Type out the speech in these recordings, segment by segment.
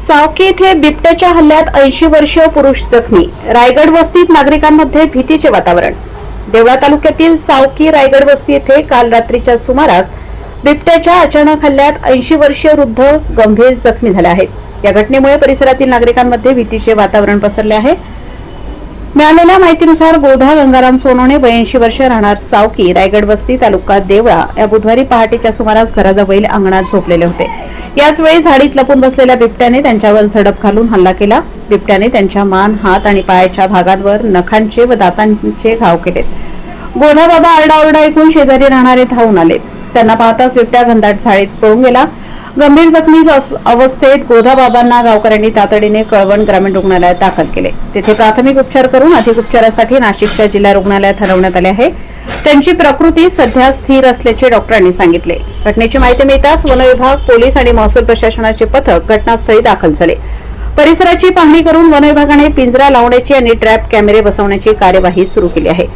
सावकी येथे बिबट्याच्या हल्ल्यात 80 वर्षीय पुरुष जखमी. रायगड वस्तीत नागरिकांमध्ये भीतीचे वातावरण. देवळा तालुक्यातील सावकी रायगड वस्ती येथे काल रात्रीच्या सुमारास बिबट्याच्या अचानक हल्ल्यात 80 वर्षीय वृद्ध गंभीर जखमी झाले आहेत. या घटनेमुळे परिसरातील नागरिकांमध्ये भीतीचे वातावरण पसरले आहे. मिळालेल्या माहितीनुसार गोधा गंगाराम सोनवणे 82 वर्ष, राहणार सावकी रायगड वस्ती तालुका देवळा, या बुधवारी पहाटेच्या सुमारास घराजवळील अंगणात झोपलेले होते. याच वेळी झाडीत लपून बसलेल्या बिबट्याने त्यांच्यावर झडप घालून हल्ला केला. बिबट्याने त्यांच्या मान, हात आणि पायाच्या भागांवर नखांचे व दातांचे घाव केलेत. गोधा बाबा आरडाओरडा ऐकून शेजारी राहणारे धावून आले. त्यांना पाहताच बिबट्या घनदाट झाडीत पळून गेला. गंभीर जखमी अवस्थेत गोधा बाबांना गावकऱ्यांनी तातडीने कळवण ग्रामीण रुग्णालयात दाखल केले. तेथे प्राथमिक उपचार करून अधिक उपचारासाठी नाशिकच्या जिल्हा रुग्णालयात हलवण्यात आले आहे. त्यांची प्रकृती सध्या स्थिर असल्याचे डॉक्टरांनी सांगितले. घटनेची माहिती मिळताच वन विभाग, पोलीस आणि महसूल प्रशासनाचे पथक घटनास्थळी दाखल झाले. परिसराची पाहणी करून वन विभागाने पिंजरा लावण्याची आणि ट्रॅप कॅमेरे बसवण्याची कार्यवाही सुरू केली आहे.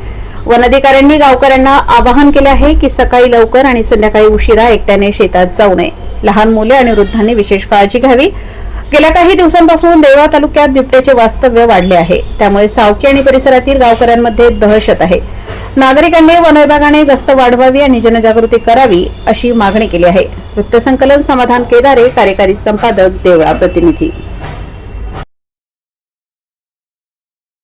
वन अधिकाऱ्यांनी गावकऱ्यांना आवाहन केले आहे की सकाळी लवकर आणि संध्याकाळी उशिरा एकट्याने शेतात जाऊ नये. लहान मुले आणि वृद्धांनी विशेष काळजी घ्यावी. गेल्या काही दिवसांपासून देवळा तालुक्यात बिबट्याचे वास्तव्य वाढले आहे. त्यामुळे सावकी आणि परिसरातील गावकऱ्यांमध्ये दहशत आहे. नागरिकांनी वन विभागाने गस्त वाढवावी आणि जनजागृती करावी अशी मागणी केली आहे. वृत्तसंकलन समाधान केदारे, कार्यकारी संपादक, देवळा प्रतिनिधी.